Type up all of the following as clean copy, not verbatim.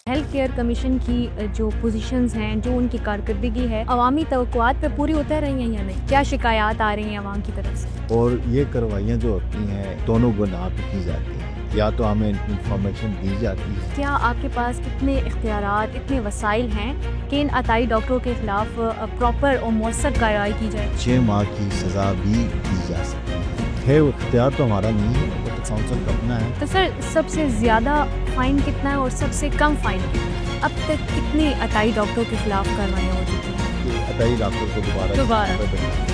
Health care commission की जो positions हैं, जो उनकी कारकर्दगी है, अवामी तवक्कुआत पे पूरी उतर रही हैं या नहीं? क्या शिकायत आ रही हैं अवाम की तरफ से? और ये कार्रवाइयाँ जो होती हैं दोनों गुनाह पे की जाती हैं। या तो हमें इंफॉर्मेशन दी जाती है। क्या आपके पास इतने इख्तियारात, इतने वसाइल हैं कि इन अताई डॉक्टरों के खिलाफ प्रॉपर और मौसर कार्रवाई की जाए? 6 माह की सज़ा भी दी जा सकती है वो इख्तियार तो हमारा नहीं है, वो तो काउंसिल का अपना है। तो सर, सबसे ज़्यादा फ़ाइन कितना है और सबसे कम फ़ाइन कितना है? अब तक कितने अताई डॉक्टरों के खिलाफ कार्रवाइयाँ हो चुकी हैं? कि अदाई डॉक्टर को दोबारा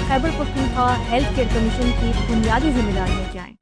Khyber Pakhtunkhwa health care commission की बुनियादी जिम्मेदारियाँ क्या हैं?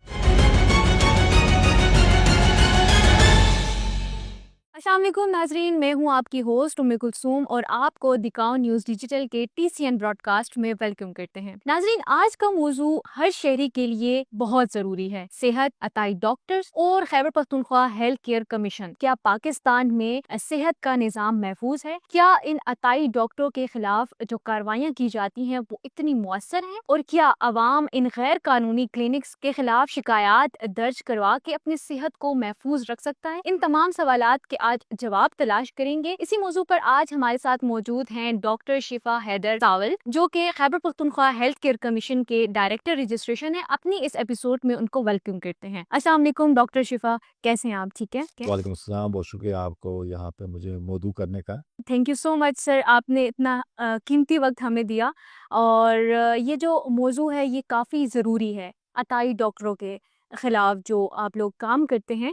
अस्सलाम वालेकुम नाजरीन, मैं हूं आपकी होस्ट उम्मे कुलसूम और आपको दिकाओ न्यूज़ डिजिटल के TCN ब्रॉडकास्ट में वेलकम करते हैं। नाजरीन, आज का मौजू हर शहरी के लिए बहुत जरूरी है। सेहत, अताई डॉक्टर्स और Khyber Pakhtunkhwa health care commission. क्या पाकिस्तान में सेहत का निज़ाम महफूज है? क्या इन अताई डॉक्टरों के खिलाफ जो कार्रवाइयाँ की जाती हैं वो इतनी मुअस्सर हैं? और क्या अवाम इन गैर कानूनी क्लिनिक्स के खिलाफ शिकायत दर्ज करवा के अपनी सेहत को महफूज रख सकता है? इन तमाम सवालात के आज जवाब तलाश करेंगे। इसी मौजू पर आज हमारे साथ मौजूद हैं डॉक्टर शिफा हैदर तावल, जो कि Khyber Pakhtunkhwa health care commission के डायरेक्टर रजिस्ट्रेशन है। अपनी इस एपिसोड में उनको वेलकम करते हैं। अस्सलाम वालेकुम डॉक्टर शिफा, कैसे हैं आप? ठीक है? वालेकुम अस्सलाम, बहुत शुक्रिया आपको यहाँ पे मुझे मौजू करने का। Thank you so much sir, आपने इतना कीमती वक्त हमें दिया। और ये जो मौजू है ये काफ़ी ज़रूरी है, अताई डॉक्टरों के ख़िलाफ़ जो आप लोग काम करते हैं।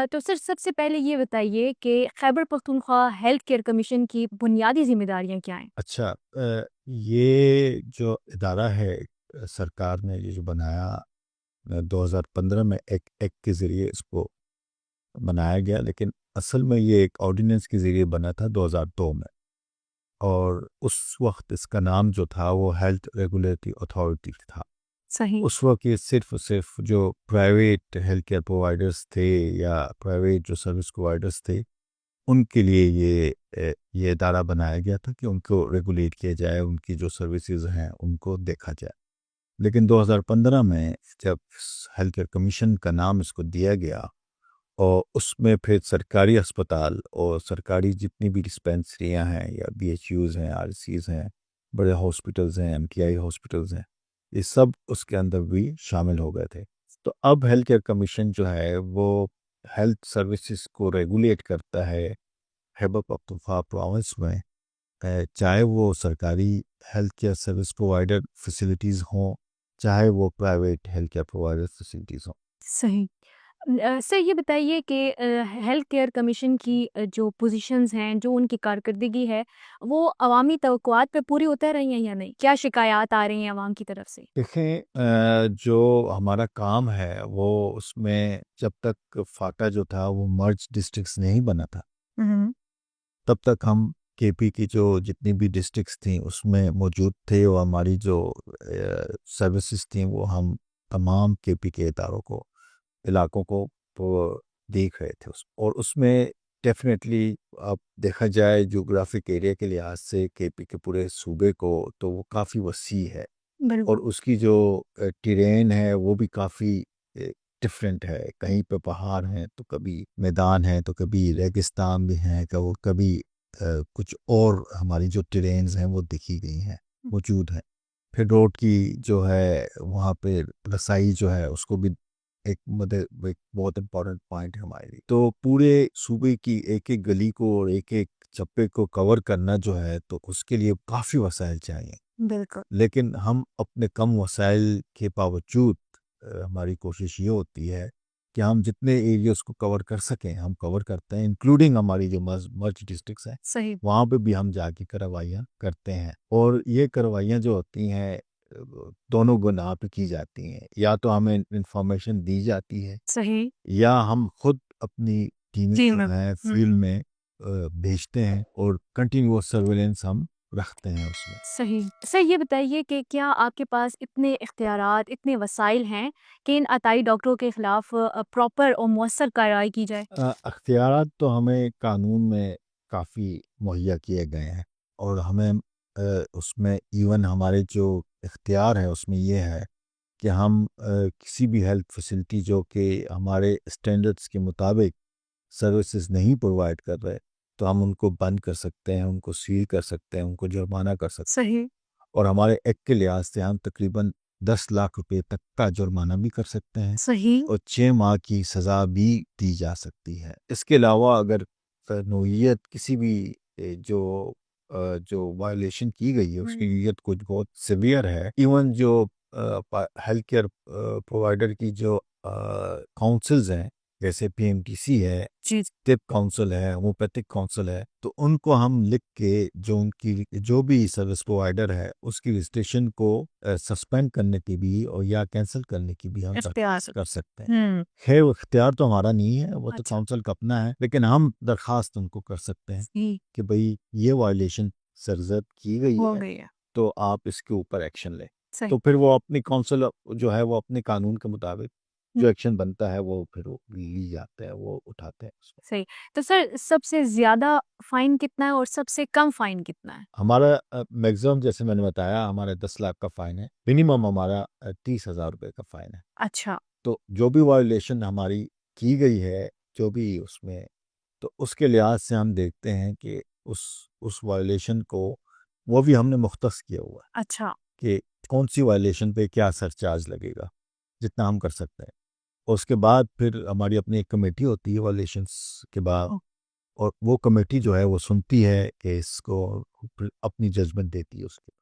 तो सर, सबसे पहले ये बताइए कि Khyber Pakhtunkhwa health care commission की बुनियादी ज़िम्मेदारियाँ क्या हैं? अच्छा, ये जो इदारा है, सरकार ने ये जो बनाया 2015 में एक एक्ट के ज़रिए इसको बनाया गया, लेकिन असल में ये एक ऑर्डिनेंस के ज़रिए बना था 2002 में। और उस वक्त इसका नाम जो था वो हेल्थ रेगुलेटरी अथॉरिटी था। सही। उस वक्त ये सिर्फ जो प्राइवेट हेल्थ केयर प्रोवाइडर्स थे या प्राइवेट जो सर्विस प्रोवाइडर्स थे उनके लिए ये इदारा बनाया गया था कि उनको रेगुलेट किया जाए, उनकी जो सर्विसेज हैं उनको देखा जाए। लेकिन 2015 में जब हेल्थ केयर कमीशन का नाम इसको दिया गया और उसमें फिर सरकारी अस्पताल और सरकारी जितनी भी डिस्पेंसरियां हैं या BHUs हैं, RCs हैं, बड़े हॉस्पिटल्स हैं, MTI हॉस्पिटल्स हैं, ये सब उसके अंदर भी शामिल हो गए थे। तो अब हेल्थ केयर कमीशन जो है वो हेल्थ सर्विसेज को रेगुलेट करता है खैबर पख्तूनख्वा प्रोविंस में, चाहे वो सरकारी health care service provider facilities हों, चाहे वो private health care provider facilities हों। सही। सर, ये बताइए कि हेल्थ केयर कमीशन की जो पोजीशंस हैं, जो उनकी कारकर्दगी है, वो अवामी तवक्कुआत पे पूरी उतर रही हैं या नहीं? क्या शिकायत आ रही हैं अवाम की तरफ से? देखें, जो हमारा काम है वो उसमें जब तक फाटा जो था वो मर्ज डिस्ट्रिक्ट्स नहीं बना था, हम्म। तब तक हम KP की जो जितनी भी डिस्ट्रिक्ट्स थी उसमें मौजूद थे और हमारी जो सर्विसेज थी वो हम तमाम KP के इदारों को, इलाकों को वो देख रहे थे और उसमें डेफिनेटली अब देखा जाए जोग्राफिक एरिया के लिहाज से KP के पूरे सूबे को तो वो काफ़ी वसी है और बिल्कुल। उसकी जो टेरेन है वो भी काफ़ी डिफरेंट है। कहीं पे पहाड़ हैं तो कभी मैदान है तो कभी रेगिस्तान भी हैं, कभी कुछ और हमारी जो टेरेन्स हैं वो दिखी गई हैं, मौजूद हैं। फिर रोड की जो है वहाँ पे रसाई जो है उसको भी एक बहुत इम्पोर्टेंट पॉइंट है हमारे लिए। तो पूरे सूबे की एक एक गली को और एक एक चप्पे को कवर करना जो है तो उसके लिए काफ़ी वसाइल चाहिए। बिल्कुल। लेकिन हम अपने कम वसाइल के बावजूद हमारी कोशिश ये होती है कि हम जितने एरियाज को कवर कर सकें हम कवर करते हैं, इंक्लूडिंग हमारी जो मर्ज डिस्ट्रिक्ट्स हैं सही। वहाँ पे भी हम जाके कार्रवाइयाँ करते हैं। और ये कार्रवाइयाँ जो होती हैं दोनों गुनाह पे की जाती हैं। या तो हमें इंफॉर्मेशन दी जाती है सही। या हम खुद अपनी टीम जी जो मैम। है फील्ड में भेजते हैं और कंटिन्यूअस सर्वेलेंस हम रखते हैं उसमें। सही। सर, ये बताइए कि क्या आपके पास इतने इख्तियारात, इतने वसाइल हैं कि इन अताई डॉक्टरों के खिलाफ प्रॉपर और मौसर कार्रवाई की जाए? अख्तियारात तो हमें कानून में काफ़ी मुहैया किए गए हैं और हमें उसमें इवन हमारे जो इख्तियार है उसमें ये है कि हम किसी भी हेल्थ फैसिलिटी जो कि हमारे स्टैंडर्ड्स के मुताबिक सर्विसेज नहीं प्रोवाइड कर रहे तो हम उनको बंद कर सकते हैं, उनको सील कर सकते हैं, उनको जुर्माना कर सकते सही। हैं। और हमारे एक्ट के लिहाज से हम तकरीबन 10 लाख रुपए तक का जुर्माना भी कर सकते हैं सही। और 6 माह की सज़ा भी दी जा सकती है। इसके अलावा अगर नौइयत किसी भी जो वायलेशन की गई है उसकी नीयत कुछ बहुत सिवियर है, इवन जो हेल्थ केयर प्रोवाइडर की जो काउंसिल्स हैं, जैसे पीएमटीसी है, जी। टिप काउंसिल है, होम्योपैथिक काउंसिल है, तो उनको हम लिख के जो उनकी जो भी सर्विस प्रोवाइडर है उसकी रजिस्ट्रेशन को सस्पेंड करने की भी और या कैंसिल करने की भी हम इख्तियार दरख्वास्त कर सकते हैं। हम्म। खैर वो इख्तियार तो हमारा नहीं है, वो तो अच्छा। काउंसिल का अपना है, लेकिन हम दरख्वास्त उनको कर सकते हैं सही। कि भाई ये वायलेशन सरजद की गई हो है, गई है। तो आप इसके ऊपर एक्शन लें। सही। तो फिर वो अपनी काउंसिल जो है वो अपने कानून के मुताबिक जो एक्शन बनता है वो फिर वो ली जाते हैं, वो उठाते हैं उसको। सही। तो सर सबसे ज्यादा फाइन कितना है और सबसे कम फाइन कितना है? हमारा मैक्सिमम जैसे मैंने बताया हमारे 10 लाख का फाइन है, मिनिमम हमारा 30,000 रुपए का फाइन है। अच्छा। तो जो भी वायलेशन हमारी की गई है, जो भी उसमें, तो उसके लिहाज से हम देखते हैं कि उस वायलेशन को वो भी हमने मुख्तस किया हुआ है अच्छा। कि कौन सी वायलेशन पे क्या सरचार्ज लगेगा, जितना हम कर सकते हैं। और उसके बाद फिर हमारी अपनी एक कमेटी होती है वायलेशंस के बाद, ओ, और वो कमेटी जो है वो सुनती है केस को, फिर अपनी जजमेंट देती है उसके।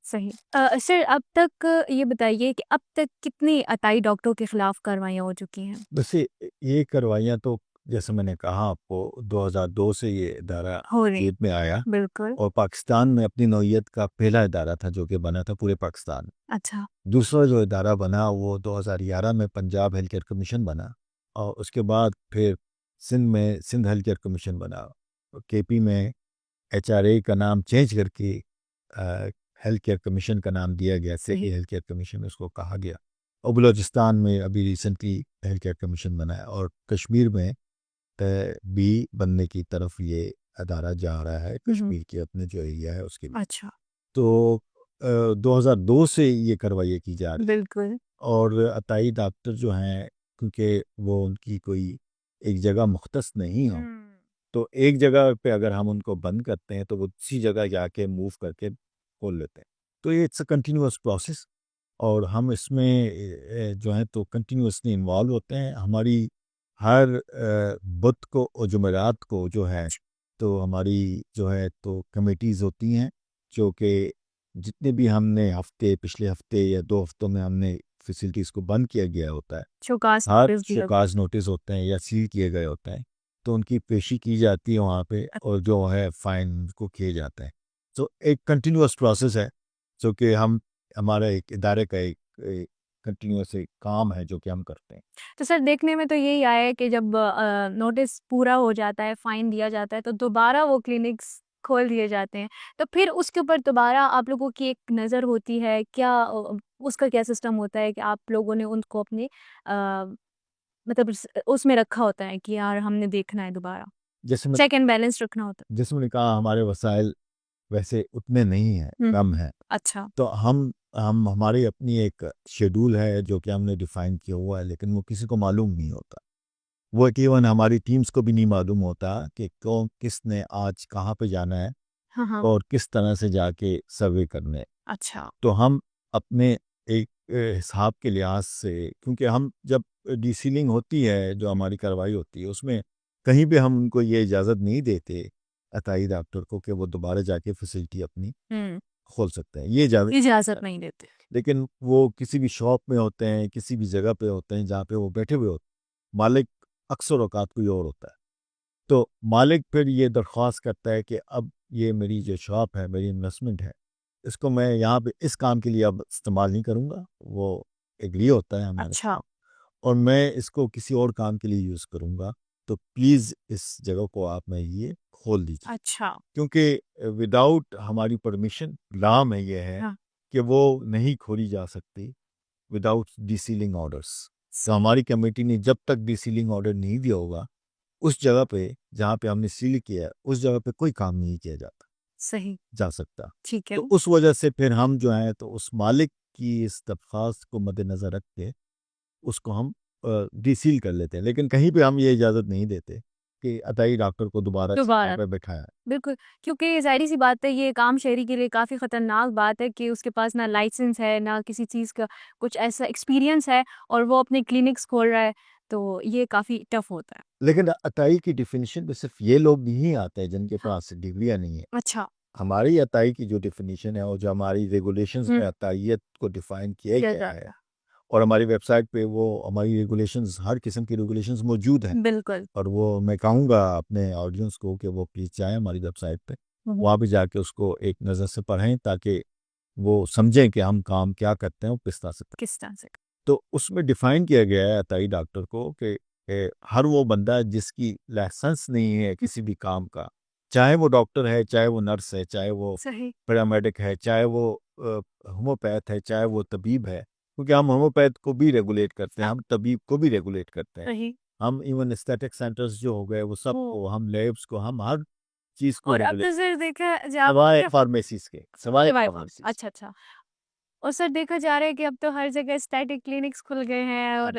सही। सर अब तक ये बताइए कि अब तक कितनी अताई डॉक्टरों के खिलाफ कार्रवाइयाँ हो चुकी हैं? वैसे ये कार्रवाइयाँ तो जैसे मैंने कहा आपको 2002 से ये इदारा हो रही। जेब में आया बिल्कुल। और पाकिस्तान में अपनी नौइयत का पहला इदारा था जो कि बना था पूरे पाकिस्तान में। अच्छा। दूसरा जो इदारा बना वो 2011 में पंजाब हेल्थ केयर कमीशन बना, और उसके बाद फिर सिंध में सिंध हेल्थ केयर कमीशन बना, केपी में एचआरए का नाम चेंज करके हेल्थ केयर कमीशन का नाम दिया गया, सही। हेल्थ केयर कमीशन उसको कहा गया। और बलूचिस्तान में अभी रिसेंटली हेल्थ केयर कमीशन बना है, और कश्मीर में भी बनने की तरफ ये अदारा जा रहा है, कश्मीर के अपने जो एरिया है उसके भी। अच्छा। तो 2002 से ये कार्रवाई की जा रही है। बिल्कुल। और अताई डॉक्टर जो हैं, क्योंकि वो उनकी कोई एक जगह मुख्तस नहीं हो, तो एक जगह पे अगर हम उनको बंद करते हैं तो वो दूसरी जगह जाके मूव करके खोल लेते हैं। तो ये इट्स अ कंटिन्यूअस प्रोसेस, और हम इसमें जो है तो कंटिन्यूअसली इन्वॉल्व होते हैं। हमारी हर बुध को और जुमेरात को जो है तो हमारी जो है तो कमेटीज़ होती हैं, जो कि जितने भी हमने हफ्ते पिछले हफ्ते या 2 हफ्तों में हमने फैसिलिटीज़ को बंद किया गया होता है, शोकास हर नोटिस दिया। शोकाज नोटिस होते हैं या सील किए गए होते हैं, तो उनकी पेशी की जाती है वहाँ पे, और जो है फाइन को किए जाते हैं। तो एक कंटिन्यूअस प्रोसेस है, जो कि हम हमारा एक इदारे का एक कंटिन्यूअस एक काम है जो कि हम करते हैं। तो सर देखने में तो यही आया है कि जब नोटिस पूरा हो जाता है, फाइन दिया जाता है, तो दोबारा वो क्लिनिक्स खोल दिए जाते हैं। तो फिर उसके ऊपर दोबारा आप लोगों की एक नज़र होती है क्या? उसका क्या सिस्टम होता है कि आप लोगों ने उनको अपने मतलब उसमें रखा होता है कि यार हमने देखना है दोबारा, जैसे मैं चेक एंड बैलेंस रखना होता जैसे मैंने कहा हमारे वसाइल वैसे उतने नहीं हैं, है? कम हैं। अच्छा। तो हम हमारी अपनी एक शेड्यूल है जो कि हमने डिफाइन किया हुआ है, लेकिन वो किसी को मालूम नहीं होता। वो केवल हमारी टीम्स को भी नहीं मालूम होता कि कौन किसने आज कहाँ पे जाना है हाँ, हाँ। और किस तरह से जाके सर्वे करने हैं। अच्छा। तो हम अपने एक हिसाब के लिहाज से, क्योंकि हम जब डीसीलिंग होती है जो हमारी कार्रवाई होती है उसमें कहीं भी हम उनको ये इजाज़त नहीं देते अताई डॉक्टर को कि वो दोबारा जाके फैसिलिटी अपनी हुँ, खोल सकते हैं, ये इजाज़त। इजाज़त नहीं देते। लेकिन वो किसी भी शॉप में होते हैं, किसी भी जगह पे होते हैं जहाँ पे वो बैठे हुए होते हैं, मालिक अक्सर औकात कोई और होता है। तो मालिक फिर ये दरख्वास्त करता है कि अब ये मेरी जो शॉप है, मेरी इन्वेस्टमेंट है, इसको मैं यहाँ पे इस काम के लिए अब इस्तेमाल नहीं करूँगा। वो एग्री होता है हमारे अच्छा। साथ, और मैं इसको किसी और काम के लिए यूज़ करूँगा, तो प्लीज़ इस जगह को आप मैं ये खोल दीजिए। अच्छा। क्योंकि विदाउट हमारी परमिशन लॉ में ये है हाँ। कि वो नहीं खोली जा सकती विदाउट डीसीलिंग ऑर्डर्स। तो हमारी कमेटी ने जब तक डीसीलिंग ऑर्डर नहीं दिया होगा, उस जगह पे जहाँ पे हमने सील किया है, उस जगह पे कोई काम नहीं किया सही। जा सकता। ठीक है। तो उस वजह से फिर हम जो हैं तो उस मालिक की इस दरख्वास्त को मद्देनज़र रख के उसको हम डीसील कर लेते हैं। लेकिन कहीं पे हम ये इजाज़त नहीं देते कि अताई डॉक्टर को दोबारा दोबारा। पे बैठाया। बिल्कुल, क्योंकि ज़ाहिर-सी बात है, ये एक आम शहरी के लिए काफ़ी ख़तरनाक बात है कि उसके पास ना लाइसेंस है, ना किसी चीज़ का कुछ ऐसा एक्सपीरियंस है और वो अपने क्लिनिक्स खोल रहा है, तो ये काफ़ी टफ़ होता है। लेकिन अताई की डेफिनेशन में सिर्फ ये लोग नहीं आते हैं जिनके हाँ। पास डिग्रियां नहीं है। अच्छा। हमारी अताई की जो डेफिनेशन है और जो हमारी रेगुलेशंस में अताइयत को डिफाइन किया किया गया है, जाता और हमारी वेबसाइट पे वो हमारी रेगुलेशंस, हर किस्म की रेगुलेशंस मौजूद हैं। है। बिल्कुल। और वो मैं कहूँगा अपने ऑडियंस को कि वो प्लीज़ जाएँ हमारी वेबसाइट पे, हुँ, हुँ। वहाँ पे जाके उसको एक नज़र से पढ़ें ताकि वो समझें कि हम काम क्या करते हैं और किस तरह से करते हैं। किस तरह से? तो उसमें डिफ़ाइन किया गया है अताई डॉक्टर को कि हर वो बंदा जिसकी लाइसेंस नहीं है किसी भी काम का, चाहे वो डॉक्टर है, चाहे वो नर्स है, चाहे वो सही, पैरामेडिक है, चाहे वो होम्योपैथ है, चाहे वो तबीब है, क्योंकि हम होम्योपैथ को भी रेगुलेट करते हैं, हम तबीब को भी रेगुलेट करते हैं। सही। हम इवन एस्थेटिक सेंटर्स जो हो गए वो सबको, हम लैब्स को, हम हर चीज़ को और अब तो रेगुलेट, सर देखा जा सवाए सिर्फ फार्मेसीज़ के, सवाए सिवाय फार्मेसीज़। अच्छा, अच्छा। और सर देखा जा रहा है कि अब तो हर जगह एस्थेटिक क्लिनिक्स खुल गए हैं और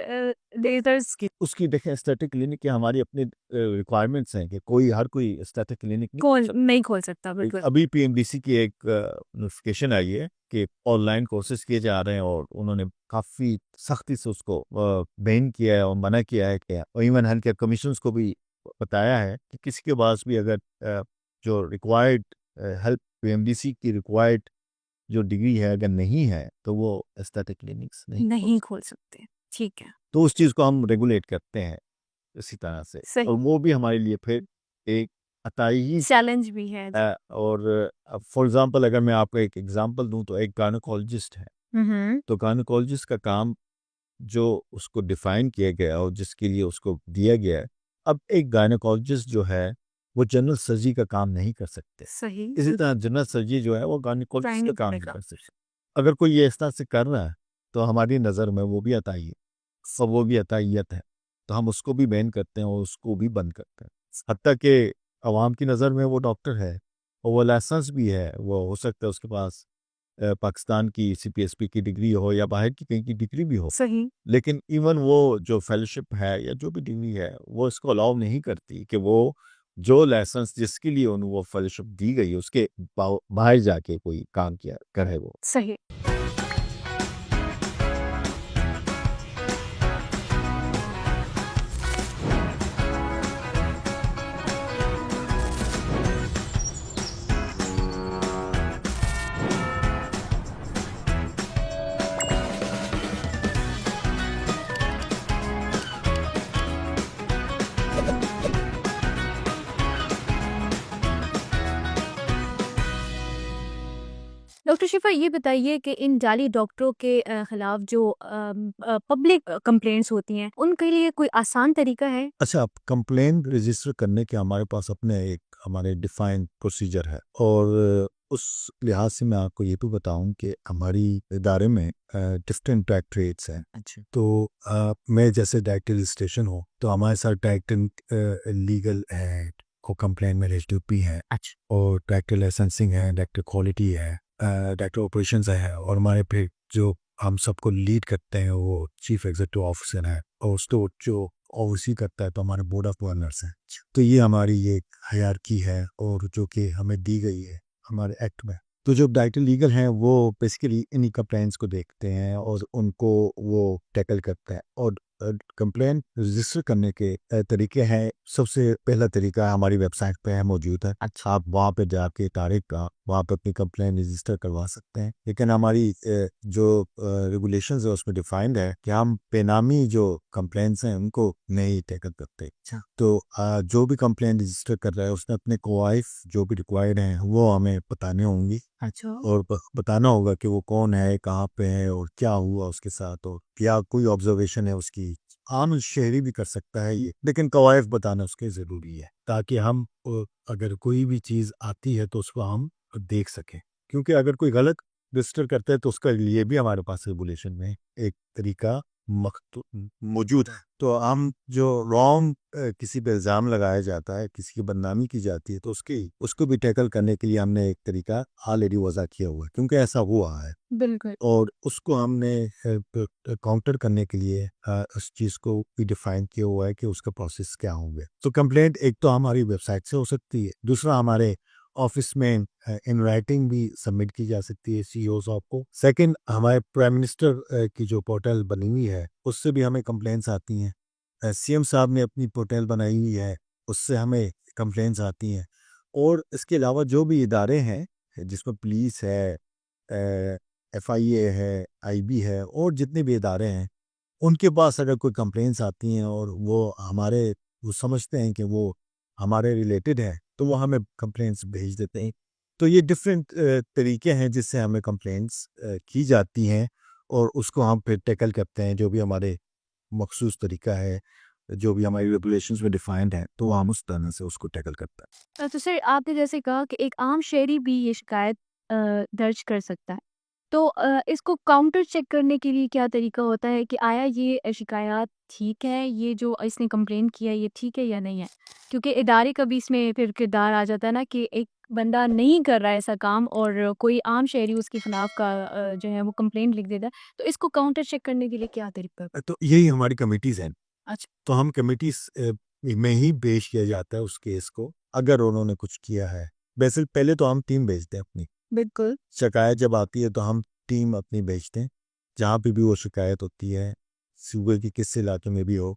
लेज़र्स उसकी उसकी देखें एस्थेटिक क्लिनिक की हमारी अपनी रिक्वायरमेंट्स हैं कि कोई हर कोई एस्थेटिक क्लिनिक नहीं खोल खोल सकता। नहीं खोल सकता, बिल्कुल। अभी पीएमडीसी की एक नोटिफिकेशन आई है कि ऑनलाइन कोर्सेज किए जा रहे हैं और उन्होंने काफ़ी सख्ती से उसको बैन किया है और मना किया है कि, और इवन हेल्थ केयर कमीशंस को भी बताया है कि किसी के पास भी अगर जो रिक्वायर्ड हेल्थ पीएमडीसी की रिक्वायर्ड जो डिग्री है अगर नहीं है तो वो एस्थेटिक क्लिनिक्स नहीं खोल नहीं सकते। खोल सकते। ठीक है, तो उस चीज़ को हम रेगुलेट करते हैं इसी तरह से, और सही। वो भी हमारे लिए फिर एक अताई ही चैलेंज भी है। और फॉर एग्जांपल अगर मैं आपको एक एग्जांपल दूं तो एक गायनेकोलॉजिस्ट है, हुँ, हुँ। तो गायनेकोलॉजिस्ट का काम जो उसको डिफाइन किया गया और जिसके लिए उसको दिया गया है, अब एक गायनेकोलॉजिस्ट जो है वो जनरल सर्जरी का काम नहीं कर सकते। सही। इसी तरह जनरल सर्जरी जो है वो गायनेकोलॉजिस्ट का प्राइम काम नहीं पड़ेगा। कर सकते। अगर कोई ये इस तरह से कर रहा है तो हमारी नज़र में वो भी अताई है, सब वो भी अताइयत है, तो हम उसको भी बैन करते हैं और उसको भी बंद करते हैं। हत्ता कि अवाम की नज़र में वो डॉक्टर है और वो लाइसेंस भी है, वो हो सकता है उसके पास पाकिस्तान की सीपीएसपी की डिग्री हो या बाहर की कहीं की डिग्री भी हो, सही। लेकिन इवन वो जो फेलोशिप है या जो भी डिग्री है वो इसको अलाउ नहीं करती कि वो जो लाइसेंस जिसके लिए उन्हें वो फेलोशिप दी गई उसके बाहर जाके कोई काम किया करे वो। सही। डॉक्टर शिफा, ये बताइए कि इन जाली डॉक्टरों के खिलाफ जो पब्लिक कंप्लेंट्स होती हैं, उनके लिए कोई आसान तरीका है? अच्छा, कंप्लेन रजिस्टर करने के हमारे पास अपने एक हमारे डिफाइंड प्रोसीजर है, और उस लिहाज से मैं आपको ये भी बताऊं कि हमारी इदारे में डिफरेंट डायरेक्टरेट्स हैं। अच्छा, तो मैं जैसे डायरेक्टर रजिस्ट्रेशन हो तो हमारे साथ डायरेक्टर लीगल है, को कंप्लेन में भी है। अच्छा, और डायरेक्टर लाइसेंसिंग है, डायरेक्टर क्वालिटी है, डायरेक्टर ऑपरेशंस है, और हमारे फिर जो हम सबको लीड करते हैं वो चीफ एग्जीक्यूटिव ऑफिसर है, और उसको जो ओवरसी करता है तो हमारे बोर्ड ऑफ गवर्नर्स हैं। तो ये हमारी ये हायरार्की है और जो कि हमें दी गई है हमारे एक्ट में। तो जो डायरेक्टर लीगल हैं वो बेसिकली इन्हीं कंप्लेंट्स को देखते हैं और उनको वो टैकल करते हैं। और कंप्लेंट रजिस्टर करने के तरीके हैं। सबसे पहला तरीका हमारी वेबसाइट पे है, मौजूद है। अच्छा, आप वहाँ पे जाके तारीख का वहाँ पे अपनी कंप्लेंट रजिस्टर करवा सकते हैं। लेकिन हमारी जो रेगुलेशंस है उसमें डिफाइंड है कि हम बेनामी जो कंप्लेंट्स हैं उनको नहीं टैकल करते। अच्छा, तो जो भी कंप्लेंट रजिस्टर कर रहा है उसने अपने कोवाइफ जो भी रिक्वायर्ड हैं वो हमें बताने होंगी। अच्छा, और बताना होगा कि वो कौन है, कहाँ पे है और क्या हुआ उसके साथ, और क्या कोई ऑब्जर्वेशन है उसकी। आम शहरी भी कर सकता है ये, लेकिन कवायद बताना उसके ज़रूरी है ताकि हम अगर कोई भी चीज़ आती है तो उसको हम देख सकें। क्योंकि अगर कोई गलत रजिस्टर करता है तो उसके लिए भी हमारे पास रेगुलेशन में एक तरीका मौजूद है। तो हम जो रॉन्ग किसी पे इल्ज़ाम लगाया जाता है, किसी की बदनामी की जाती है, तो उसको भी टैकल करने के लिए हमने एक तरीका ऑलरेडी वज़ा किया हुआ है, क्योंकि ऐसा हुआ है। बिल्कुल। और उसको हमने काउंटर करने के लिए उस चीज़ को भी डिफाइन किया हुआ है कि उसका प्रोसेस क्या होंगे। तो कंप्लेंट एक तो हमारी वेबसाइट से हो सकती है, दूसरा हमारे ऑफिस में इन राइटिंग भी सबमिट की जा सकती है सीईओ साहब को। सेकंड, हमारे प्राइम मिनिस्टर की जो पोर्टल बनी हुई है उससे भी हमें कंप्लेंट्स आती हैं। सीएम साहब ने अपनी पोर्टल बनाई हुई है, उससे हमें कंप्लेंट्स आती हैं। और इसके अलावा जो भी इदारे हैं जिसमें पुलिस है, एफआईए है, आईबी है, और जितने भी इदारे हैं उनके पास अगर कोई कंप्लेंट्स आती हैं और वो समझते हैं कि वो हमारे रिलेटेड है, तो वो हमें कंप्लेंट्स भेज देते हैं। तो ये डिफरेंट तरीके हैं जिससे हमें कंप्लेंट्स की जाती हैं, और उसको हम फिर टैकल करते हैं। जो भी हमारे मखसूस तरीका है, जो भी हमारी रेगुलेशंस में डिफाइंड है, तो हम उस तरह से उसको टैकल करते हैं। तो सर आपने जैसे कहा कि एक आम शहरी भी ये शिकायत दर्ज कर सकता है। तो इसको काउंटर चेक करने के लिए क्या तरीका होता है कि आया ये शिकायत ठीक है, ये जो इसने कंप्लेन किया ये ठीक है या नहीं है? क्योंकि इदारे का भी इसमें फिर किरदार आ जाता है ना कि एक बंदा नहीं कर रहा है ऐसा काम और कोई आम शहरी उसके खिलाफ का जो है वो कंप्लेंट लिख देता है। तो इसको काउंटर चेक करने के लिए क्या तरीका? तो यही हमारी कमिटीज़ हैं। अच्छा। तो हम कमिटीज़ में ही पेश किया जाता है उस केस को, अगर उन्होंने कुछ किया है। वैसे पहले तो हम टीम भेजते हैं अपनी। बिल्कुल। शिकायत जब आती है तो हम टीम अपनी भेजते हैं, जहाँ पे भी वो शिकायत होती है, सूबे के किसी इलाके में भी हो,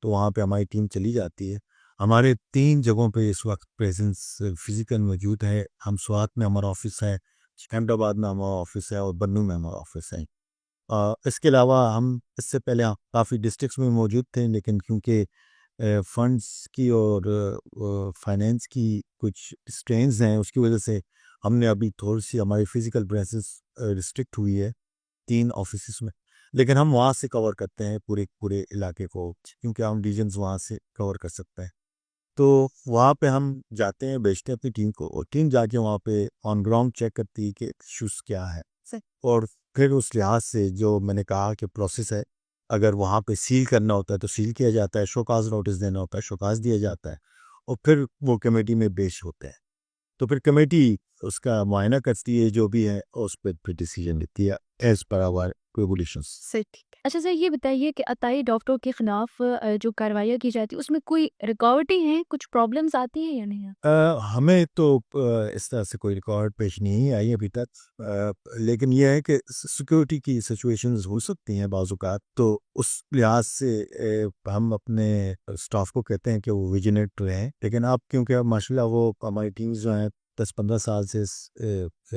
तो वहाँ पे हमारी टीम चली जाती है। हमारे 3 जगहों पे इस वक्त प्रेजेंस फिजिकल मौजूद है। हम स्वात में हमारा ऑफिस है, अहमदाबाद में हमारा ऑफिस है, और बन्नू में हमारा ऑफिस है। इसके अलावा हम इससे पहले काफ़ी डिस्ट्रिक्ट्स में मौजूद थे, लेकिन क्योंकि फंड्स की और फाइनेंस की कुछ स्ट्रेंस हैं, उसकी वजह से हमने अभी थोड़ी-सी हमारी फिजिकल प्रेजेंस रिस्ट्रिक्ट हुई है 3 ऑफिसेस में। लेकिन हम वहाँ से कवर करते हैं पूरे पूरे इलाके को, क्योंकि हम रीजन्स वहाँ से कवर कर सकते हैं। तो वहाँ पे हम जाते हैं, भेजते हैं अपनी टीम को, और टीम जाके वहाँ पे ऑन ग्राउंड चेक करती है कि इश्यूज़ क्या है। और फिर उस लिहाज से जो मैंने कहा कि प्रोसेस है, अगर वहाँ पे सील करना होता है तो सील किया जाता है, शोकाज़ नोटिस देना होता है, शोकाज़ दिया जाता है, और फिर वो कमेटी में पेश होते हैं। तो फिर कमेटी उसका मुआयना करती है, जो भी है, और उस पर फिर डिसीजन लेती है as per hour regulations. Sir ठीक है। अच्छा सर ये बताइए कि अताई डॉक्टरों के खिलाफ जो कार्रवाइयाँ की जाती है उसमें कोई रुकावटें हैं, कुछ प्रॉब्लम्स आती हैं या नहीं आती? हमें तो इस तरह से कोई रिकॉर्ड पेश नहीं आई अभी तक। लेकिन ये है कि सिक्योरिटी की सिचुएशंस हो सकती हैं बाज़-औक़ात, तो उस लिहाज से हम अपने स्टाफ को कहते हैं कि वो विजिलेंट रहें। लेकिन अब क्योंकि अब माशाल्लाह वो हमारी टीम्स जो हैं 10-15 साल से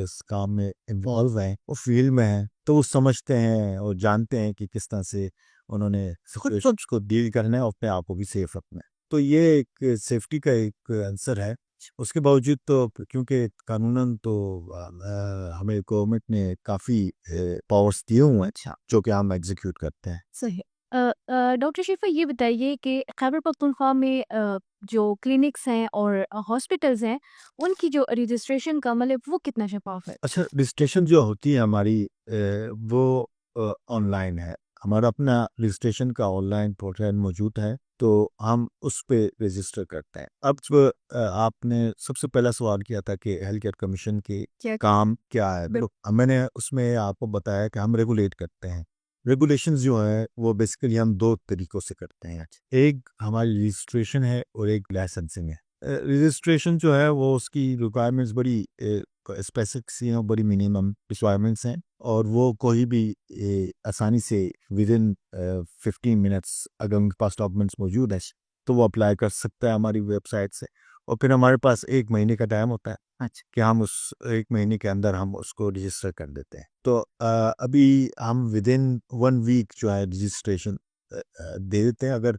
इस काम में इन्वॉल्व हैं, वो फील्ड में हैं, तो वो समझते हैं और जानते हैं कि किस तरह से उन्होंने सिचुएशंस को डील करना है और अपने आप को भी सेफ रखना है। तो ये एक सेफ्टी का एक आंसर है। उसके बावजूद तो क्योंकि कानूनन तो हमें गवर्नमेंट ने काफ़ी पावर्स दिए हुए हैं, अच्छा, जो कि हम एग्जीक्यूट करते हैं। सही। डॉक्टर शिफ़ा ये बताइए कि खैबर पख्तूनख्वा में जो क्लिनिक्स हैं और हॉस्पिटल्स हैं, उनकी जो रजिस्ट्रेशन का अमल है वो कितना शफ़ाफ़ है? अच्छा, रजिस्ट्रेशन जो होती है हमारी वो ऑनलाइन है। हमारा अपना रजिस्ट्रेशन का ऑनलाइन पोर्टल मौजूद है, तो हम उस पे रजिस्टर करते हैं। अब आपने सबसे पहला सवाल किया था कि हेल्थ केयर कमीशन के क्या? काम क्या है? तो मैंने उसमें आपको बताया कि हम रेगुलेट करते हैं। रेगुलेशंस जो है वो बेसिकली हम 2 तरीकों से करते हैं। एक हमारी रजिस्ट्रेशन है और एक लाइसेंसिंग है। रजिस्ट्रेशन जो है वो उसकी रिक्वायरमेंट्स बड़ी स्पेसिफिक सी हैं, बड़ी मिनिमम रिक्वायरमेंट्स हैं, और वो कोई भी आसानी से विदिन 15 मिनट्स अगर उनके पास डॉक्यूमेंट्स मौजूद हैं तो वो अप्लाई कर सकता है हमारी वेबसाइट से। और फिर हमारे पास 1 महीने का टाइम होता है, अच्छा, कि हम उस 1 महीने के अंदर हम उसको रजिस्टर कर देते हैं। तो अभी हम विदिन 1 वीक जो है रजिस्ट्रेशन दे देते हैं, अगर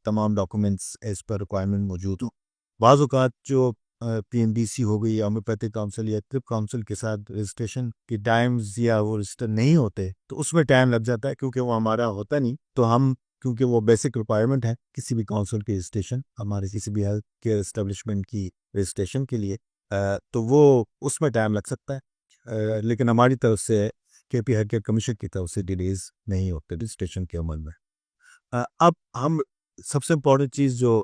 तमाम डॉक्यूमेंट्स एज़ पर रिक्वायरमेंट मौजूद हो। बाज़ औक़ात जो पीएमडीसी हो गई या होम्योपैथिक काउंसिल या तिब काउंसिल के साथ रजिस्ट्रेशन के टाइम्स या वो रजिस्टर नहीं होते, तो उसमें टाइम लग जाता है, क्योंकि वो हमारा होता नहीं। तो हम, क्योंकि वो बेसिक रिक्वायरमेंट है किसी भी काउंसिल की रजिस्ट्रेशन, हमारे किसी भी हेल्थ केयर एस्टेब्लिशमेंट की रजिस्ट्रेशन के लिए, तो वो उसमें टाइम लग सकता है। लेकिन हमारी तरफ से केपी हेल्थ केयर कमीशन की तरफ से डिलेज नहीं होते रजिस्ट्रेशन के अमल में। अब हम सबसे इम्पोर्टेंट चीज़ जो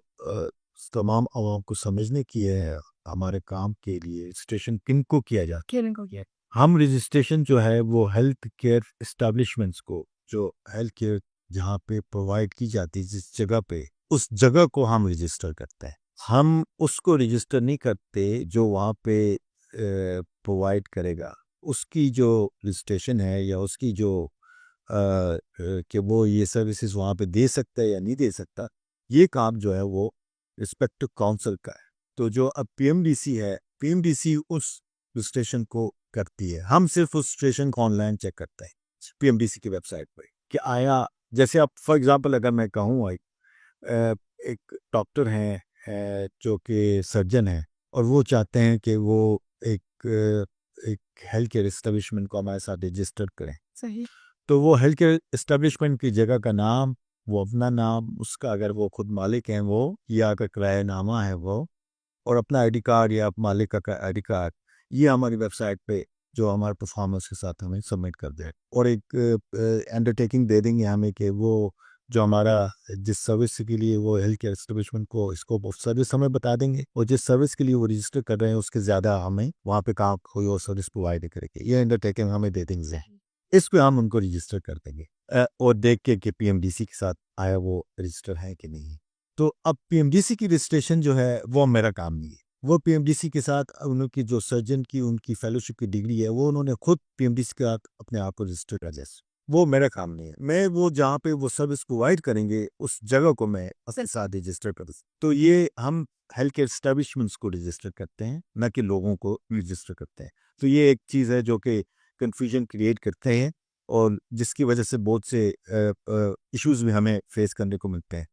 तमाम आवाम को समझने की है, हमारे काम के लिए रजिस्ट्रेशन किन को किया जाता है। किरण को किया हम रजिस्ट्रेशन जो है वो हेल्थ केयर इस्टेब्लिशमेंट्स को, जो हेल्थ केयर जहाँ पे प्रोवाइड की जाती है जिस जगह पे, उस जगह को हम रजिस्टर करते हैं। हम उसको रजिस्टर नहीं करते जो वहाँ पे प्रोवाइड करेगा। उसकी जो रजिस्ट्रेशन है या उसकी जो कि वो ये सर्विसेज वहाँ पे दे सकता है या नहीं दे सकता, ये काम जो है वो रिस्पेक्टिव काउंसिल का है। तो जो अब पीएमडीसी है, पीएमडीसी उस रजिस्ट्रेशन को करती है। हम सिर्फ उस रजिस्ट्रेशन को ऑनलाइन चेक करते हैं पीएमडीसी की वेबसाइट पे कि आया, जैसे आप फॉर एग्जांपल अगर मैं कहूँ एक डॉक्टर हैं जो कि सर्जन है और वो चाहते हैं कि वो एक हेल्थ केयर एस्टेब्लिशमेंट को हमारे साथ रजिस्टर करें, सही तो वो हेल्थ केयर एस्टेब्लिशमेंट की जगह का नाम, वो अपना नाम, उसका अगर वो खुद मालिक हैं वो, या अगर किरायानामा है वो, और अपना आईडी कार्ड या मालिक का आईडी कार्ड, ये हमारी वेबसाइट पे जो हमारे परफॉर्मेंस के साथ हमें सबमिट कर दें और एक अंडरटेकिंग दे देंगे हमें कि वो जो हमारा जिस सर्विस के लिए वो हेल्थ केयर एस्टेब्लिशमेंट को स्कोप ऑफ सर्विस हमें बता देंगे और जिस सर्विस के लिए वो रजिस्टर कर रहे हैं उसके ज़्यादा हमें वहाँ पे काम कोई और सर्विस प्रोवाइड करेंगे, ये अंडरटेकिंग हमें दे देंगे। इस पे हम उनको रजिस्टर कर देंगे और देख के कि पीएमडीसी के साथ आया वो रजिस्टर है कि नहीं। तो अब पीएमडीसी की रजिस्ट्रेशन जो है वो मेरा काम नहीं है, वो पीएमडीसी के साथ उनकी जो सर्जन की उनकी फेलोशिप की डिग्री है वो उन्होंने खुद पीएमडीसी के साथ अपने आप को रजिस्टर कर, जैसे वो मेरा काम नहीं है। मैं वो जहाँ पे वो सर्विस प्रोवाइड करेंगे उस जगह को मैं अपने साथ रजिस्टर कर, तो ये हम हेल्थ केयर एस्टेब्लिशमेंट्स को रजिस्टर करते हैं, न कि लोगों को रजिस्टर करते हैं। तो ये एक चीज़ है जो कि कन्फ्यूजन क्रिएट करते हैं और जिसकी वजह से बहुत से इश्यूज भी हमें फेस करने को मिलते हैं।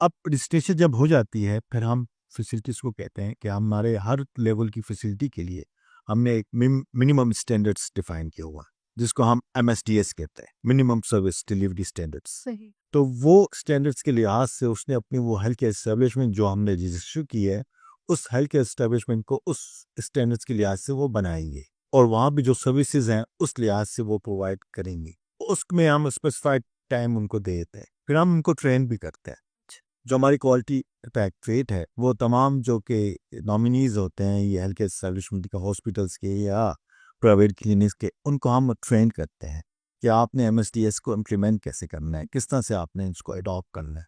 अब रजिस्ट्रेशन जब हो जाती है फिर हम फैसिलिटीज़ को कहते हैं कि हमारे हर लेवल की फैसिलिटी के लिए हमने एक मिनिमम स्टैंडर्ड्स डिफाइन किया हुआ जिसको हम MSDS कहते हैं, मिनिमम सर्विस डिलीवरी स्टैंडर्ड्स। सही तो वो स्टैंडर्ड्स के लिहाज से उसने अपनी वो हेल्थ केयर एस्टेब्लिशमेंट जो हमने रजिस्टर की है उस हेल्थ केयर एस्टेब्लिशमेंट को उस स्टैंडर्ड्स के लिहाज से वो बनाएंगे और वहाँ भी जो सर्विसेज हैं उस लिहाज से वो प्रोवाइड करेंगे। उसमें हम स्पेसिफाइड टाइम उनको दे देते हैं, फिर हम उनको ट्रेन भी करते हैं। जो हमारी क्वालिटी डायरेक्टरेट है वो तमाम जो कि नॉमिनीज होते हैं ये हेल्थ केयर एस्टेब्लिशमेंट का, हॉस्पिटल्स के या प्राइवेट क्लिनिक्स के, उनको हम ट्रेन करते हैं कि आपने MSDS को इम्प्लीमेंट कैसे करना है, किस तरह से आपने इसको अडॉप्ट करना है,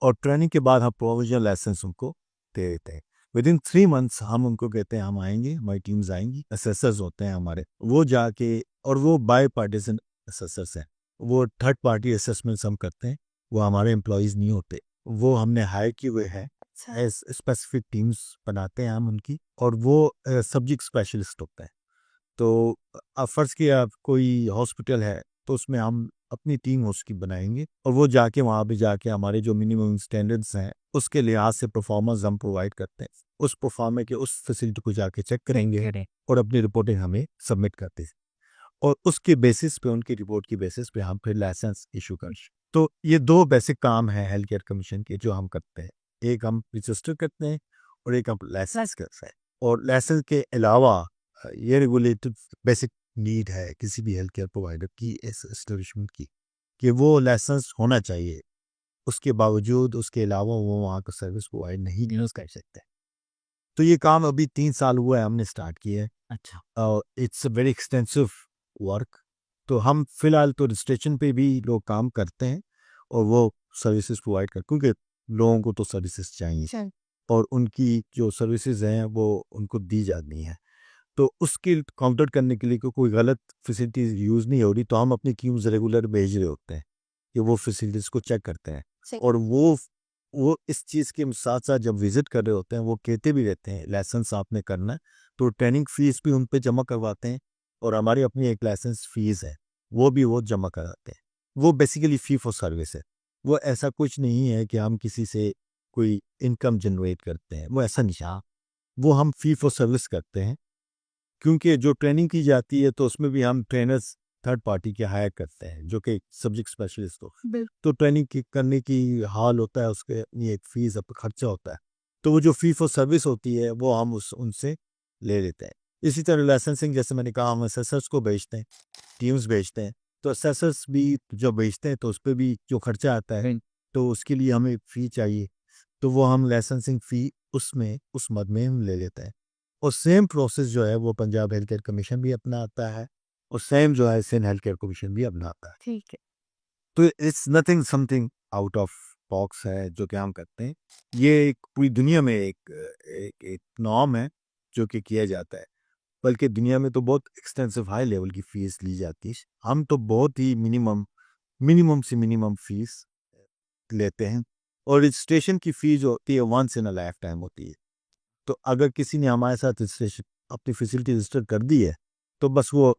और ट्रेनिंग के बाद हम प्रोविजनल लाइसेंस उनको दे देते हैं। विदिन 3 मंथ्स हम उनको कहते हैं हम आएंगे, हमारी टीम्स आएंगी, असेसर्स होते हैं हमारे, वो जाके, और वो बाय पार्टीजन असेसर्स हैं, वो थर्ड पार्टी असेसमेंट्स हम करते हैं, वो हमारे एम्प्लॉयज़ नहीं होते, वो हमने हायर किए हुए हैं, स्पेसिफिक टीम्स बनाते हैं हम उनकी, और वो सब्जेक्ट स्पेशलिस्ट होते हैं। तो फ़र्ज़ किया कोई हॉस्पिटल है तो उसमें हम अपनी टीम उसकी बनाएंगे और वो जाके वहाँ पे जाके हमारे जो मिनिमम स्टैंडर्ड्स हैं उसके लिहाज से परफॉर्मेंस हम प्रोवाइड करते हैं, उस परफॉर्मर के उस फैसिलिटी को जाके चेक करेंगे और अपनी रिपोर्टिंग हमें सबमिट करते हैं और उसके बेसिस पे, उनकी रिपोर्ट की बेसिस पे हम फिर लाइसेंस इशू कर। तो ये 2 बेसिक काम हैं हेल्थ केयर कमीशन के जो हम करते हैं, एक हम रजिस्टर करते हैं और एक हम लाइसेंस करते हैं। और लाइसेंस के अलावा ये रेगुलेटेड बेसिक नीड है किसी भी हेल्थ केयर प्रोवाइडर की, इस एस्टेब्लिशमेंट की, कि वो लाइसेंस होना चाहिए, उसके बावजूद उसके अलावा वो वहाँ का सर्विस प्रोवाइड नहीं कर सकते। तो ये काम अभी 3 साल हुआ है हमने स्टार्ट किया है। अच्छा, it's a very extensive work. तो हम फिलहाल तो रजिस्ट्रेशन पे भी लोग काम करते हैं और वो सर्विसेज प्रोवाइड कर, क्योंकि लोगों को तो सर्विसेज चाहिए और उनकी जो सर्विसेज हैं वो उनको दी जानी है। तो उसकी काउंटर करने के लिए कोई गलत फैसिलिटीज़ यूज़ नहीं हो रही, तो हम अपनी टीम्स रेगुलर भेज रहे होते हैं कि वो फैसिलिटीज़ को चेक करते हैं और वो इस चीज़ के साथ-साथ जब विज़िट कर रहे होते हैं वो कहते भी रहते हैं लाइसेंस आपने करना है, तो ट्रेनिंग फ़ीस भी उन पे जमा करवाते हैं और हमारी अपनी एक लाइसेंस फ़ीस है, वो भी वो जमा कराते हैं। वो बेसिकली फ़ी फॉर सर्विस है। वो ऐसा कुछ नहीं है कि हम किसी से कोई इनकम जनरेट करते हैं, वो ऐसा नहीं है। वो हम फ़ी फॉर सर्विस करते हैं, क्योंकि जो ट्रेनिंग की जाती है तो उसमें भी हम ट्रेनर्स थर्ड पार्टी के हायर करते हैं जो कि सब्जेक्ट स्पेशलिस्ट हो। तो ट्रेनिंग करने की हाल होता है, उसके लिए एक फ़ीस खर्चा होता है, तो वो जो फ़ी फॉर सर्विस होती है वो हम उनसे ले लेते हैं। इसी तरह लाइसेंसिंग, जैसे मैंने कहा, हम असेसर्स को भेजते हैं, टीम्स भेजते हैं, तो असेसर्स भी जो भेजते हैं तो उस पर भी जो खर्चा आता है तो उसके लिए हमें फ़ी चाहिए, तो वो हम लाइसेंसिंग फ़ी उसमें उस मद में हम ले लेते हैं। और सेम प्रोसेस जो है वो पंजाब हेल्थ केयर कमीशन भी अपनाता है, और सेम जो है सिंध हेल्थ केयर कमीशन भी अपनाता है। ठीक है। तो it's nothing something out of box है जो कि हम करते हैं। ये एक पूरी दुनिया में एक नॉर्म है जो कि किया जाता है, बल्कि दुनिया में तो बहुत एक्सटेंसिव हाई लेवल की फीस ली जाती है। हम तो बहुत ही मिनिमम से मिनिमम फीस लेते हैं, और रजिस्ट्रेशन की फीस जो होती है once in a lifetime होती है। तो अगर किसी ने हमारे साथ रजिस्ट्रेशन अपनी फैसिलिटी रजिस्टर कर दी है तो बस वो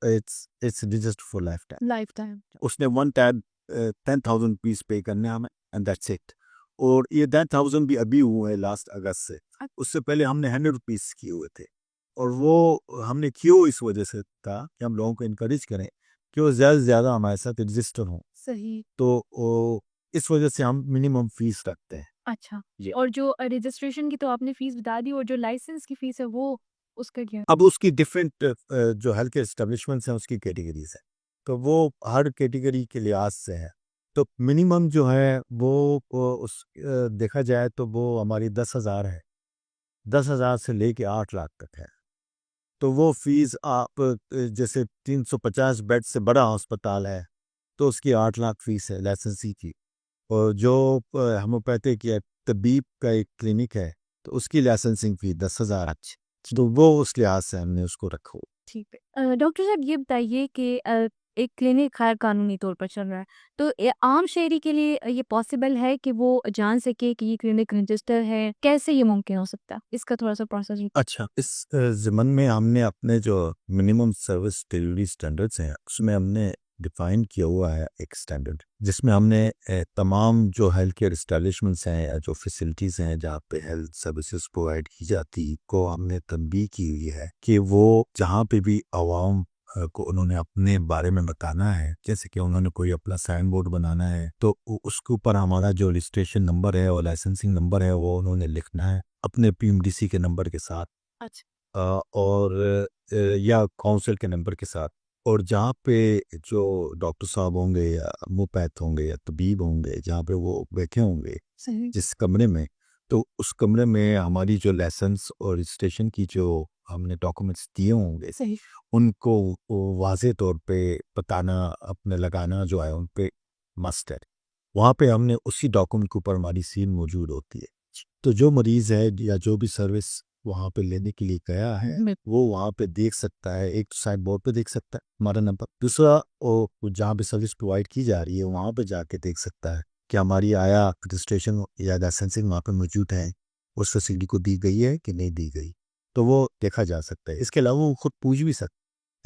it's registered for life time. Life time. उसने वन टाइम 10,000 रुपीज़ पे करने हमें, एंड दैट्स इट। और ये 10,000 भी अभी हुए हैं लास्ट अगस्त से, उससे पहले हमने 100 रुपीज़ किए हुए थे। और वो हमने क्यों, इस वजह से था कि हम लोगों को इनकरेज करें कि वो ज़्यादा से ज़्यादा हमारे साथ रजिस्टर हों, सही। तो इस वजह से हम मिनिमम फीस रखते हैं। अच्छा। जी। और जो रजिस्ट्रेशन की तो आपने फीस बता दी, और जो लाइसेंस की फीस है वो उसका क्या? अब उसकी डिफरेंट जो हेल्थ केयर एस्टेब्लिशमेंट्स हैं उसकी कैटेगरीज है, तो वो हर कैटेगरी के लिहाज से है। तो मिनिमम जो है वो देखा जाए तो वो हमारी 10,000 है, 10,000 से लेके 8 लाख तक है। तो वो फीस आप जैसे 350 बेड से बड़ा अस्पताल है तो उसकी 8 लाख फीस है लाइसेंसी की। और जो होम्योपैथिक या तबीब का एक क्लिनिक है तो उसकी लाइसेंसिंग फी 10,000। तो वो उस लिहाज से हमने उसको रखा। ठीक है। डॉक्टर साहब ये बताइए कि एक क्लिनिक खैर कानूनी तौर पर चल रहा है, तो आम शहरी के लिए ये पॉसिबल है कि वो जान सके कि ये क्लिनिक रजिस्टर है? कैसे ये मुमकिन हो सकता है? इसका थोड़ा सा प्रोसेस। अच्छा, इस ज़िमन में हमने अपने जो मिनिमम सर्विस डिलीवरी स्टैंडर्ड्स हैं उसमें हमने डिफाइन किया हुआ है एक स्टैंडर्ड, जिसमें हमने तमाम जो हेल्थ केयर एस्टेब्लिशमेंट्स हैं या जो फैसिलिटीज़ हैं जहाँ पे हेल्थ सर्विसेज प्रोवाइड की जाती को हमने तंबीह की हुई है कि वो जहाँ पे भी आवाम को उन्होंने अपने बारे में बताना है, जैसे कि उन्होंने कोई अपना साइन बोर्ड बनाना है तो उसके ऊपर हमारा जो रजिस्ट्रेशन नंबर है और लाइसेंसिंग नंबर है वो उन्होंने लिखना है अपने पीएमडीसी के नंबर के साथ, अच्छा। और या काउंसिल के नंबर के साथ। और जहाँ पे जो डॉक्टर साहब होंगे या मुपैथ होंगे या तबीब होंगे जहाँ पे वो बैठे होंगे सही। जिस कमरे में, तो उस कमरे में हमारी जो लाइसेंस और रजिस्ट्रेशन की जो हमने डॉक्यूमेंट्स दिए होंगे सही। उनको वो वाज़े तौर पे बताना, अपने लगाना जो है उन पे मस्ट है। वहाँ पे हमने उसी डॉक्यूमेंट के ऊपर हमारी सील मौजूद होती है। तो जो मरीज़ है या जो भी सर्विस वहाँ पे लेने के लिए गया है वो वहाँ पे देख सकता है, एक तो साइन बोर्ड पे देख सकता है हमारा नंबर, दूसरा वो जहाँ पे सर्विस प्रोवाइड की जा रही है वहाँ पे जाके देख सकता है कि हमारी आया रजिस्ट्रेशन या लाइसेंसिंग वहाँ पे मौजूद है, उस फैसिलिटी को दी गई है कि नहीं दी गई, तो वो देखा जा सकता है। इसके अलावा वो खुद पूछ भी सकता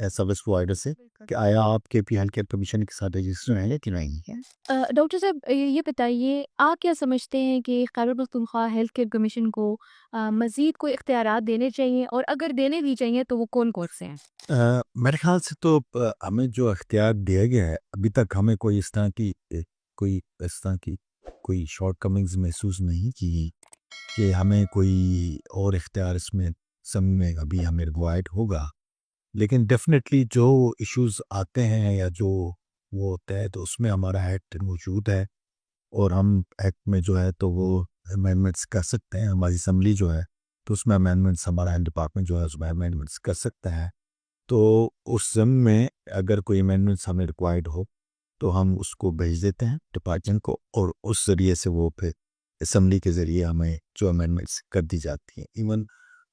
है सर्विस प्रोवाइडर से कि आया आपके पी हेल्थ केयर कमीशन के साथ रजिस्टर है कि नहीं है। डॉक्टर साहब ये बताइए, आप क्या समझते हैं कि Khyber Pakhtunkhwa health care commission को मज़ीद कोई इख्तियारात देने चाहिए, और अगर देने भी चाहिए तो वो कौन-कौन से हैं? मेरे ख्याल से तो हमें जो अख्तियार दिया गया है अभी तक हमें कोई इस तरह की कोई शॉर्ट कमिंग्स महसूस नहीं की कि हमें कोई और इख्तियार इसमें समझ में अभी हमें रिक्वायर्ड होगा। लेकिन डेफिनेटली जो इश्यूज आते हैं या जो वो होता है तो उसमें हमारा एक्ट मौजूद है, और हम एक्ट में जो है तो वो अमेंडमेंट्स कर सकते हैं। हमारी असम्बली जो है तो उसमें अमेंडमेंट्स, हमारा डिपार्टमेंट जो है उसमें अमेंडमेंट्स कर सकता है। तो उस ज़म में अगर कोई अमेंडमेंट्स हमें रिक्वायर्ड हो तो हम उसको भेज देते हैं डिपार्टमेंट को, और उस ज़रिए से वो फिर असम्बली के ज़रिए हमें जो अमेंडमेंट्स कर दी जाती हैं। इवन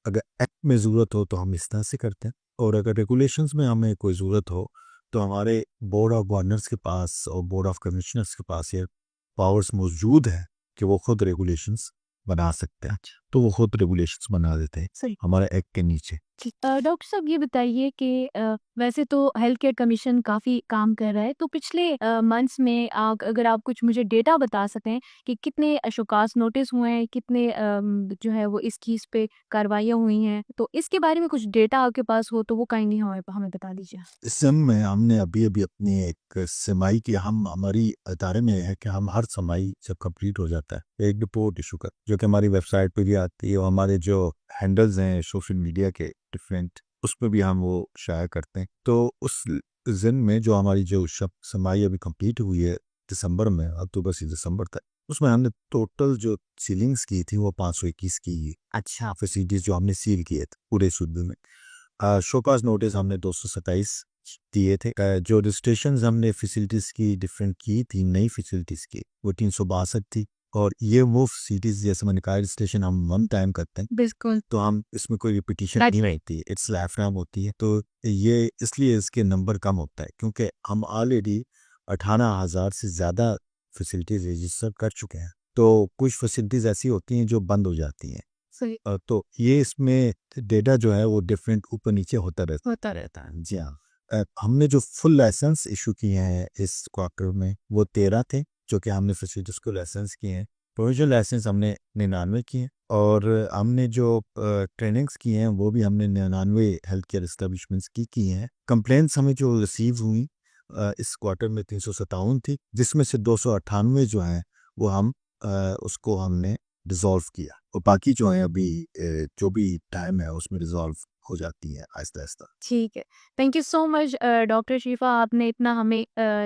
अगर एक्ट में ज़रूरत हो तो हम इस तरह से करते हैं, और अगर रेगुलेशंस में हमें कोई ज़रूरत हो तो हमारे बोर्ड ऑफ गवर्नर्स के पास और बोर्ड ऑफ कमिश्नर्स के पास ये पावर्स मौजूद है कि वो खुद रेगुलेशंस बना सकते हैं। तो वो खुद रेगुलेशंस बना देते हैं सही। हमारे एक्ट के नीचे। डॉक्टर साहब ये बताइए कि वैसे तो हेल्थ केयर कमीशन काफ़ी काम कर रहा है, तो पिछले मंथ्स में अगर आप कुछ मुझे डेटा बता सकें कि कितने शोकास नोटिस हुए हैं, कितने जो है वो इस चीज़ पे कार्रवाइयाँ हुई हैं, तो इसके बारे में कुछ डेटा आपके पास हो तो वो काइंडली हमें हमें बता दीजिए। इस समय में हमने अभी अभी अपनी एक समाई की, हम हमारी अदारे में है कि हम हर समाई जब कंप्लीट हो जाता है एक रिपोर्ट इशू कर, जो कि हमारी वेबसाइट पे भी आती है, और हमारे जो हैंडल्स हैं सोशल मीडिया के डिफरेंट उसमें भी हम वो शाया करते हैं। तो उस जिन में जो हमारी जो समाई अभी कंप्लीट हुई है दिसंबर में, अक्टूबर से दिसंबर तक, उसमें हमने टोटल जो सीलिंग्स की थी वो 521 की अच्छा फैसिलिटीज जो हमने सील किए थे पूरे सूबे में। शोकाज नोटिस हमने 227 दिए थे। जो रजिस्ट्रेशन हमने फैसिलिटीज़ की डिफरेंट की थी, नई फैसिलिटीज़ की, वो 362 थी। और ये वो फैसिलिटीज़ जैसे मैंने कहा रजिस्ट्रेशन हम वन टाइम करते हैं, बिल्कुल। तो हम इसमें कोई रिपीटिशन नहीं रहती, इट्स लाइफ टाइम होती है। तो ये इसलिए इसके नंबर कम होता है क्योंकि हम ऑलरेडी 18,000 से ज़्यादा फैसिलिटीज़ रजिस्टर कर चुके हैं। तो कुछ फैसिलिटीज़ ऐसी होती हैं जो बंद हो जाती हैं। सही तो ये इसमें डेटा जो है वो डिफरेंट ऊपर नीचे होता रहता है। जी हाँ। हमने जो फुल लाइसेंस इशू किए हैं इस क्वार्टर में वो 13 थे जो कि हमने फैसिलिटीज को लाइसेंस किए हैं। प्रोविजनल लाइसेंस हमने 99 किए हैं और हमने जो ट्रेनिंग्स की हैं वो भी हमने 99 हेल्थ केयर इस्टेब्लिशमेंट्स की हैं। कंप्लेंट्स हमें जो रिसीव हुई इस क्वार्टर में 357 थी, जिसमें से 298 जो हैं वो हम उसको हमने डिज़ोल्व किया और बाकी जो है अभी जो भी टाइम है उसमें डिज़ोल्व हो जाती है आहिस्ता आहिस्ता। ठीक है। Thank you so much doctor शिफा, आपने इतना हमें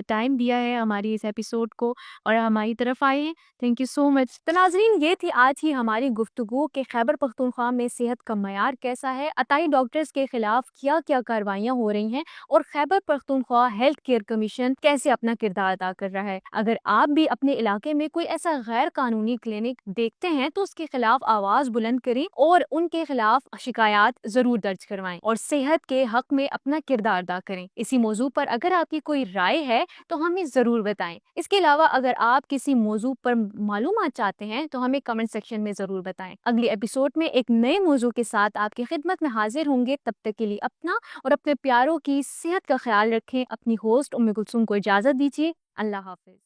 टाइम दिया है हमारी इस एपिसोड को और हमारी तरफ आए हैं। Thank you so much. तो नाज़रीन, ये थी आज की हमारी गुफ्तगू कि खैबर पख्तूनख्वा में सेहत का मयार कैसा है, अताई डॉक्टर्स के खिलाफ क्या-क्या कार्रवाइयाँ हो रही हैं और Khyber Pakhtunkhwa health care commission कैसे अपना किरदार अदा कर रहा है। अगर आप भी अपने इलाके में कोई ऐसा गैर कानूनी क्लिनिक देखते हैं तो उसके खिलाफ आवाज़ बुलंद करें और उनके खिलाफ शिकायत ज़रूर दर्ज करवाएं और सेहत के हक में अपना किरदार अदा करें। इसी मौजू पर अगर आपकी कोई राय है तो हमें ज़रूर बताएं। इसके अलावा अगर आप किसी मौजू पर मालूमात चाहते हैं तो हमें कमेंट सेक्शन में ज़रूर बताएं। अगले एपिसोड में एक नए मौजू के साथ आपकी खिदमत में हाजिर होंगे। तब तक के लिए अपना और अपने प्यारों की सेहत का ख्याल रखें। अपनी होस्ट उम्मे कुलसूम को इजाज़त दीजिए। अल्लाह हाफिज।